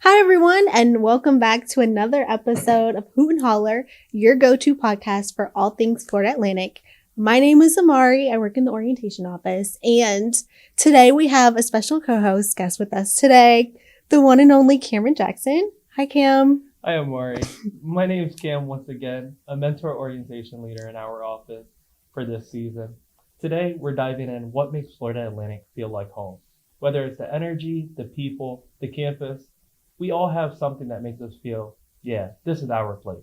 Hi, everyone, and welcome back to another episode of Hoot and Holler, your go-to podcast for all things Florida Atlantic. My name is Amari. I work in the orientation office, and today we have a special co-host guest with us today, the one and only Cameron Jackson. Hi, Cam. Hi, Amari. My name is Cam once again, a mentor orientation leader in our office for this season. Today, we're diving in what makes Florida Atlantic feel like home. Whether it's the energy, the people, the campus, we all have something that makes us feel, yeah, this is our place.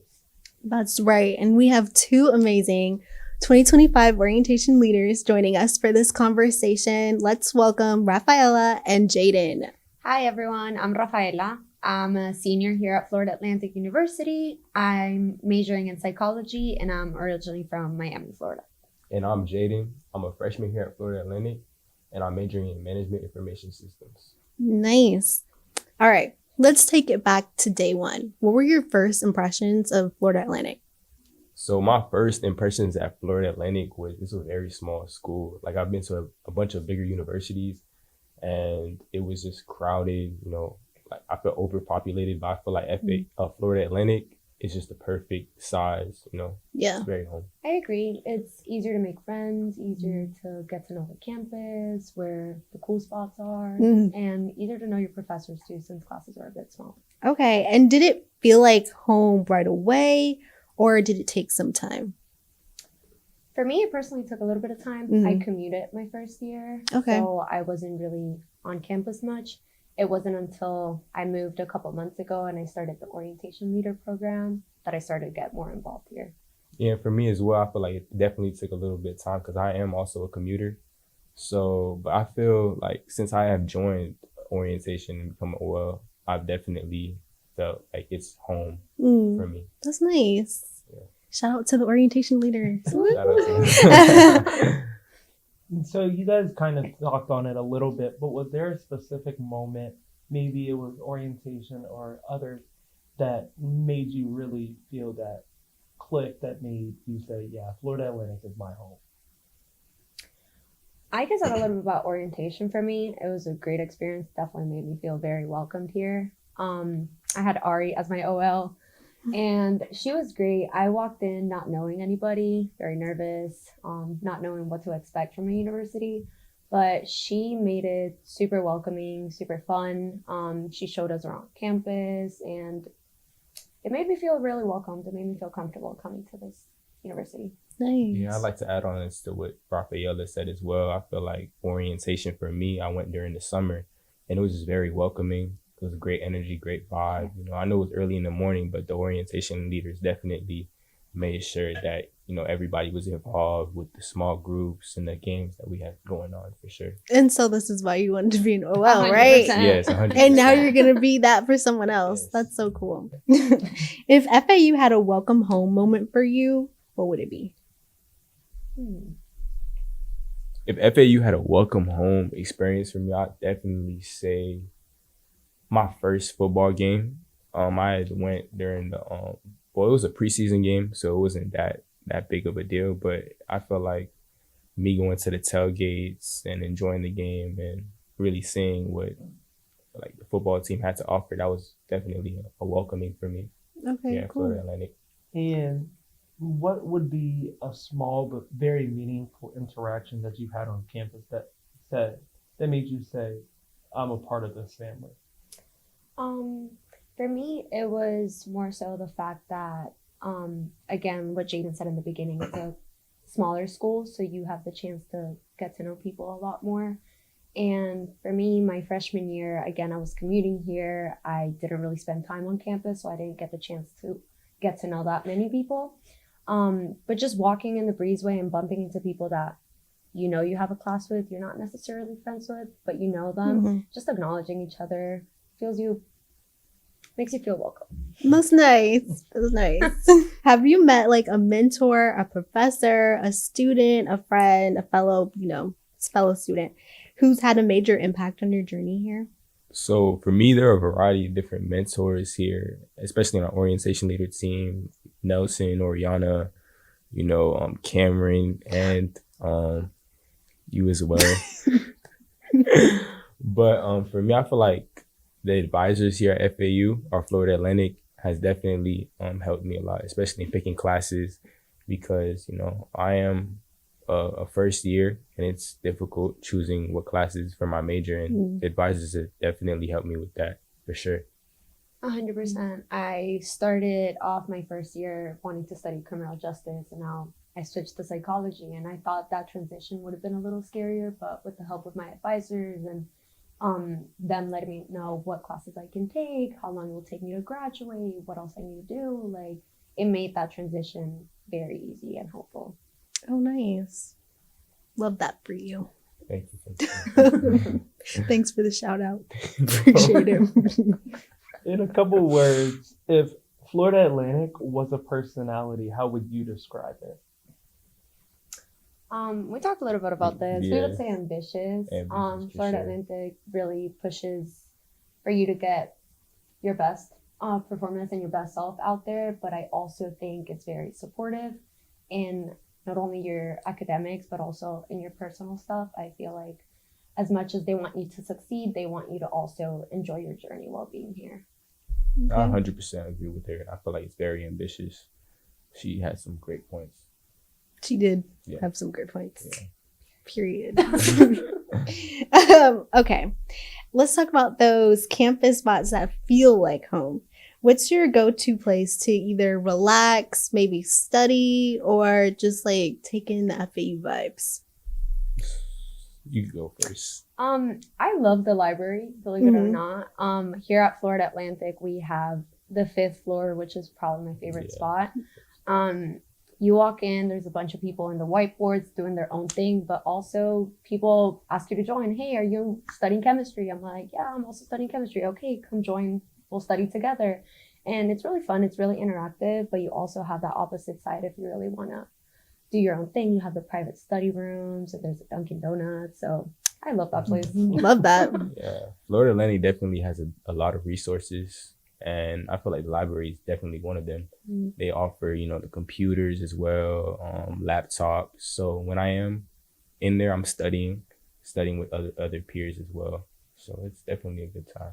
That's right, and we have two amazing 2025 orientation leaders joining us for this conversation. Let's welcome Rafaella and Jayden. Hi, everyone. I'm Rafaella. I'm a senior here at Florida Atlantic University. I'm majoring in psychology, and I'm originally from Miami, Florida. And I'm Jayden. I'm a freshman here at Florida Atlantic, and I'm majoring in management information systems. Nice. All right, let's take it back to day one. What were your first impressions of Florida Atlantic? So my first impressions at Florida Atlantic was this was a very small school. Like I've been to a bunch of bigger universities, and it was just crowded. Like I felt overpopulated, but I feel like Florida Atlantic is just the perfect size. Yeah. It's very home. I agree. It's easier to make friends, easier to get to know the campus, where the cool spots are, and easier to know your professors too, since classes are a bit small. Okay, and did it feel like home right away, or did it take some time? For me, it personally took a little bit of time. I commuted my first year, so I wasn't really on campus much. It wasn't until I moved a couple months ago and I started the orientation leader program that I started to get more involved here. Yeah, for me as well, I feel like it definitely took a little bit of time because I am also a commuter. But I feel like since I have joined orientation and become I've definitely felt like it's home for me. That's nice. Yeah. Shout out to the orientation leaders. Shout out to And so you guys kind of talked on it a little bit, but was there a specific moment, maybe it was orientation or others, that made you really feel that click that made you say, yeah, Florida Atlantic is my home? I can talk a little bit about orientation for me. It was a great experience. Definitely made me feel very welcomed here. I had Ari as my OL, and she was great. I walked in not knowing anybody, very nervous, not knowing what to expect from a university, but she made it super welcoming, super fun. She showed us around campus, and it made me feel really welcomed. It made me feel comfortable coming to this university. Nice. Yeah, I'd like to add on this to what Rafaella said as well. I feel like orientation for me, I went during the summer, and it was just very welcoming. It was great energy, great vibe. I know it was early in the morning, but the orientation leaders definitely made sure that, everybody was involved with the small groups and the games that we had going on for sure. And so this is why you wanted to be an OL, 100%. right? Yes, 100%. And now you're going to be that for someone else. Yes. That's so cool. If FAU had a welcome home moment for you, what would it be? If FAU had a welcome home experience for me, I'd definitely say my first football game. I had went during the it was a preseason game, so it wasn't that big of a deal. But I felt like me going to the tailgates and enjoying the game and really seeing what like the football team had to offer, that was definitely a welcoming for me. Okay, Yeah, cool. Florida Atlantic. And what would be a small but very meaningful interaction that you had on campus that made you say, I'm a part of this family? For me, it was more so the fact that, again, what Jayden said in the beginning, it's a smaller school, so you have the chance to get to know people a lot more. And for me, my freshman year, again, I was commuting here. I didn't really spend time on campus, so I didn't get the chance to get to know that many people. But just walking in the breezeway and bumping into people that you have a class with, you're not necessarily friends with, but you know them, just acknowledging each other makes you feel welcome. That's nice. That's nice. Have you met like a mentor, a professor, a student, a friend, a fellow student who's had a major impact on your journey here? So for me, there are a variety of different mentors here, especially on our orientation leader team. Nelson, Oriana, Cameron, and you as well. But for me, I feel like the advisors here at FAU or Florida Atlantic has definitely helped me a lot, especially in picking classes, because I am a first year and it's difficult choosing what classes for my major, and advisors have definitely helped me with that for sure. 100%. I started off my first year wanting to study criminal justice, and now I switched to psychology, and I thought that transition would have been a little scarier, but with the help of my advisors and them letting me know what classes I can take, how long it will take me to graduate, what else I need to do, like, it made that transition very easy and helpful. Oh, nice. Love that for you. Thank you. Thanks for the shout out. Appreciate it. In a couple words, if Florida Atlantic was a personality, how would you describe it? We talked a little bit about this. We would say ambitious. Ambitious, Florida sure. Atlantic really pushes for you to get your best performance and your best self out there, but I also think it's very supportive in not only your academics, but also in your personal stuff. I feel like as much as they want you to succeed, they want you to also enjoy your journey while being here. I 100% agree with her. I feel like it's very ambitious. She has some great points. She did Yeah. have some great points. Yeah. Period. Okay. Let's talk about those campus spots that feel like home. What's your go-to place to either relax, maybe study, or just like take in the FAU vibes? You go first. I love the library, believe it or not. Here at Florida Atlantic, we have the 5th floor, which is probably my favorite spot. You walk in, there's a bunch of people in the whiteboards doing their own thing, but also people ask you to join. Hey, are you studying chemistry? I'm like, yeah, I'm also studying chemistry. Okay, come join. We'll study together. And it's really fun. It's really interactive, but you also have that opposite side if you really want to do your own thing. You have the private study rooms, and there's a Dunkin' Donuts. So I love that place. Love that. Yeah, Florida Atlantic definitely has a lot of resources, and I feel like the library is definitely one of them. They offer, the computers as well, laptops. So when I am in there, I'm studying with other peers as well. So it's definitely a good time.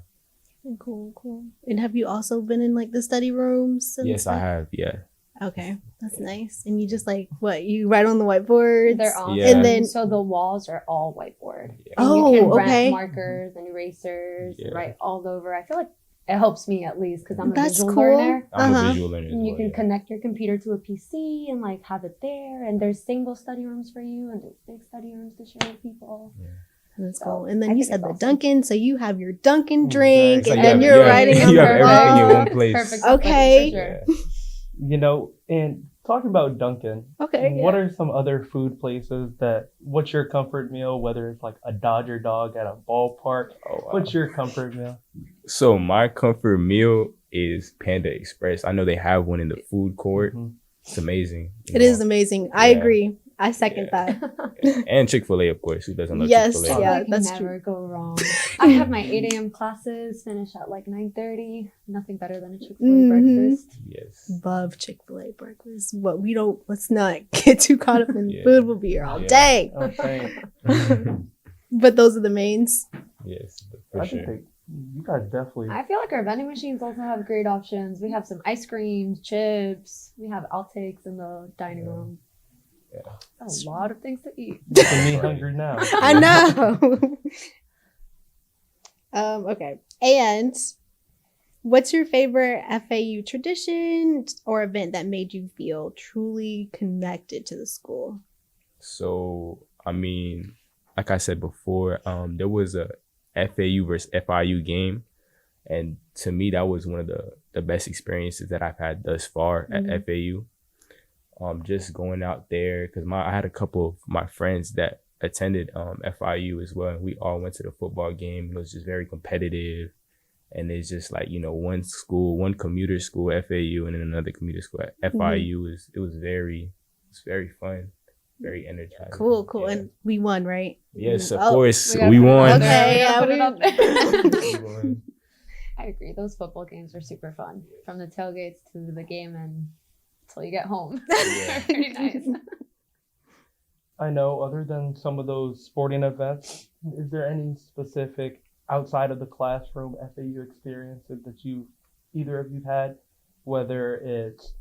Cool. And have you also been in like the study rooms? And Yes, stuff? I have. Yeah. Okay, that's nice. And you just like you write on the whiteboards? They're awesome. Yeah. And then So the walls are all whiteboard. Yeah. And Oh, you can okay. rent markers and erasers, write all over. I feel like it helps me at least because I'm a That's visual cool. learner. I'm Uh-huh. a visual learner as And you well, can yeah. connect your computer to a PC and like have it there. And there's single study rooms for you, and there's big study rooms to share with people. That's So, cool. And I then you think said it's the awesome. Dunkin', so you have your Dunkin' drink, It's and like then you you're have- writing. you have everything in one It's place. perfect. Okay. For sure. And talking about Dunkin', Okay. what are some other food places what's your comfort meal, whether it's like a Dodger dog at a ballpark? Oh, wow. What's your comfort meal? So my comfort meal is Panda Express. I know they have one in the food court. Mhm. It's amazing. It is amazing. I Yeah. agree. I second that. And Chick-fil-A, of course. Who doesn't love Yes, Chick-fil-A? yeah. I that's never go wrong. I have my 8 a.m. classes, finish at like 9:30. Nothing better than a Chick-fil-A breakfast. Yes. Love Chick-fil-A breakfast. But let's not get too caught up in the Yeah. food. We'll be here all Yeah. day. Okay. But those are the mains. Yes, for I sure. think you guys definitely. I feel like our vending machines also have great options. We have some ice creams, chips. We have outtakes in the dining room. Yeah. A lot of things to eat. Making me hungry now. I know. Okay. And what's your favorite FAU tradition or event that made you feel truly connected to the school? So, I mean, like I said before, there was a FAU versus FIU game. And to me, that was one of the best experiences that I've had thus far at FAU. Just going out there, because I had a couple of my friends that attended FIU as well. And we all went to the football game. It was just very competitive. And it's just like, one school, one commuter school, FAU, and then another commuter school at FIU. It was very fun, very energizing. Cool. Yeah. And we won, right? Yes, of Oh, course. gotta We put it won. out there. Okay, We yeah, gotta put it out there. We won. I agree. Those football games are super fun. From the tailgates to the game and until you get home. Yeah. Very nice. I know, other than some of those sporting events, is there any specific outside of the classroom FAU experiences that either of you had, whether it's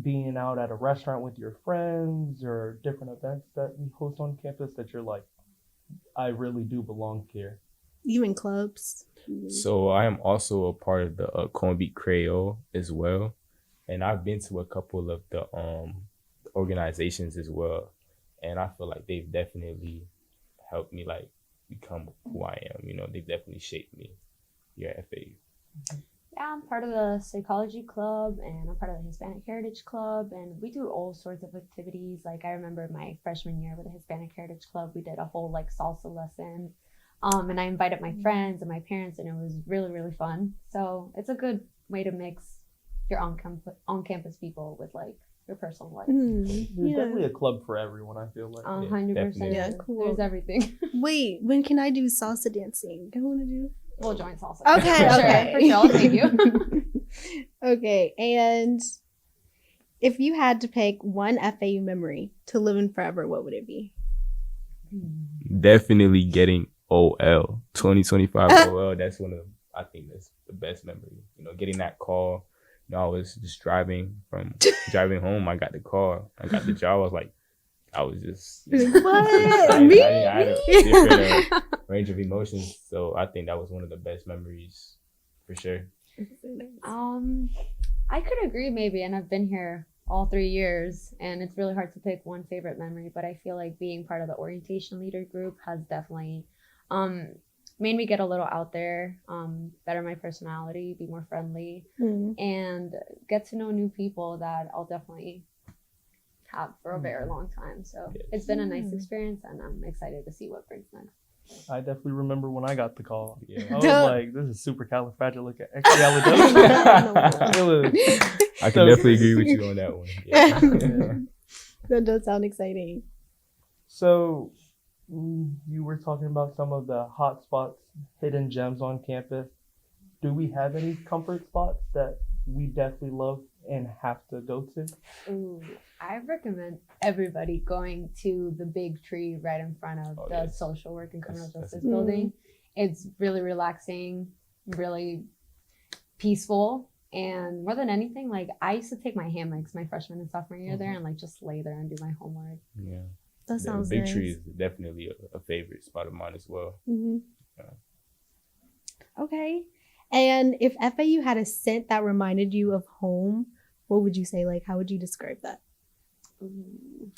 being out at a restaurant with your friends or different events that we host on campus that you're like, I really do belong here? You in clubs? So I am also a part of the Corn Beat Creole as well, and I've been to a couple of the organizations as well, and I feel like they've definitely helped me like become who I am. You know, they've definitely shaped me here at FAU. Yeah, I'm part of the psychology club and I'm part of the Hispanic Heritage Club, and we do all sorts of activities. Like I remember my freshman year with the Hispanic Heritage Club, we did a whole like salsa lesson. And I invited my friends and my parents, and it was really, really fun. So it's a good way to mix your on-campus people with like your personal life. There's definitely a club for everyone, I feel like. 100%. Yeah, cool. There's everything. Wait, when can I do salsa dancing? I want to do. We'll join salsa. Okay, For okay. Sure, for sure. I'll take you. Okay, and if you had to pick one FAU memory to live in forever, what would it be? Definitely getting OL 2025 OL. That's I think that's the best memory. You know, getting that call. You know, I was just driving home. I got the call. I got the job. I was like, I was just What? Me? Me? I had a different range of emotions. So I think that was one of the best memories for sure. I could agree maybe, and I've been here all 3 years, and it's really hard to pick one favorite memory, but I feel like being part of the orientation leader group has definitely made me get a little out there, better my personality, be more friendly, and get to know new people that I'll definitely have for a very long time. So it's been a nice experience, and I'm excited to see what brings next. I definitely remember when I got the call. Yeah. I was like, this is supercalifragilisticexpialidocious. I can definitely agree with you on that one. Yeah. That does sound exciting. So you were talking about some of the hot spots, hidden gems on campus. Do we have any comfort spots that we definitely love and have to go to? Ooh, I recommend everybody going to the big tree right in front of the social work and criminal justice building. It's really relaxing, really peaceful, and more than anything, like I used to take my hammocks my freshman and sophomore year there and like just lay there and do my homework. Yeah. That sounds Big nice. Tree is definitely a favorite spot of mine as well. Okay. And if FAU had a scent that reminded you of home, what would you say? Like, how would you describe that?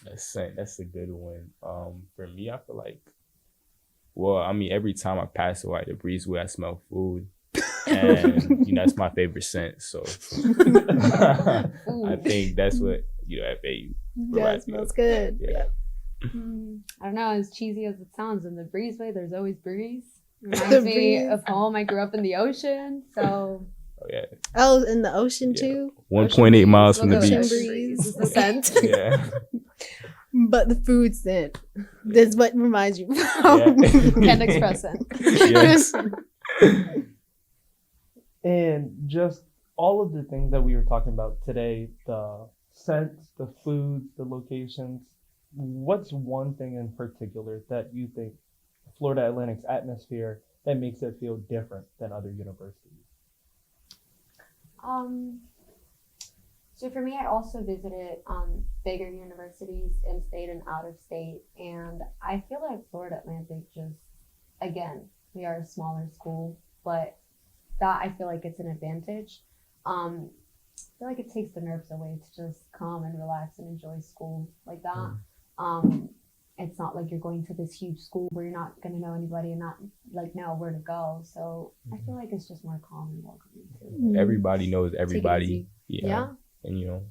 That's a good one. For me, I feel like, well, I mean, every time I pass by the breezeway, I smell food. And, you know, that's my favorite scent. So I think that's what, you know, FAU Yeah, smells good. Yeah. I don't know, as cheesy as it sounds, in the breezeway, there's always breeze. The Reminds me breeze. of home. I grew up in the ocean, so Oh, yeah. Oh, in the ocean too? 1.8 miles from the Ocean beach. breeze is the Okay. scent. Yeah. But the food scent is what reminds you of home. Can't express it. Yes. And just all of the things that we were talking about today, the scents, the foods, the locations, what's one thing in particular that you think Florida Atlantic's atmosphere that makes it feel different than other universities? So for me, I also visited bigger universities in state and out of state, and I feel like Florida Atlantic just, again, we are a smaller school, but that I feel like it's an advantage. I feel like it takes the nerves away to just come and relax and enjoy school like that. It's not like you're going to this huge school where you're not going to know anybody and not like know where to go. So I feel like it's just more calm and welcoming too. Everybody knows everybody. Yeah. And, you know,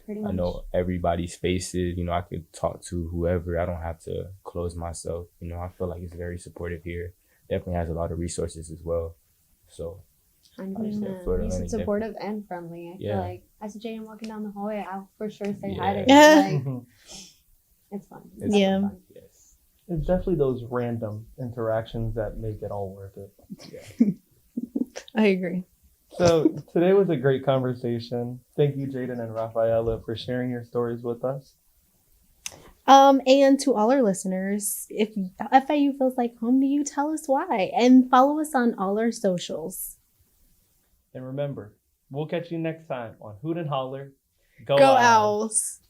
Pretty I much. know everybody's faces. You know, I could talk to whoever. I don't have to close myself. You know, I feel like it's very supportive here. Definitely has a lot of resources as well. So 100%. Florida He's Atlantic supportive and friendly. I feel like as a Jayden walking down the hallway, I'll for sure say hi to him. Yeah. Like, it's fun. It's Yeah. fun. Yes. It's definitely those random interactions that make it all worth it. I agree. So today was a great conversation. Thank you, Jayden and Rafaella, for sharing your stories with us. And to all our listeners, if FAU feels like home to you, tell us why. And follow us on all our socials. And remember, we'll catch you next time on Hoot and Holler. Go Owls!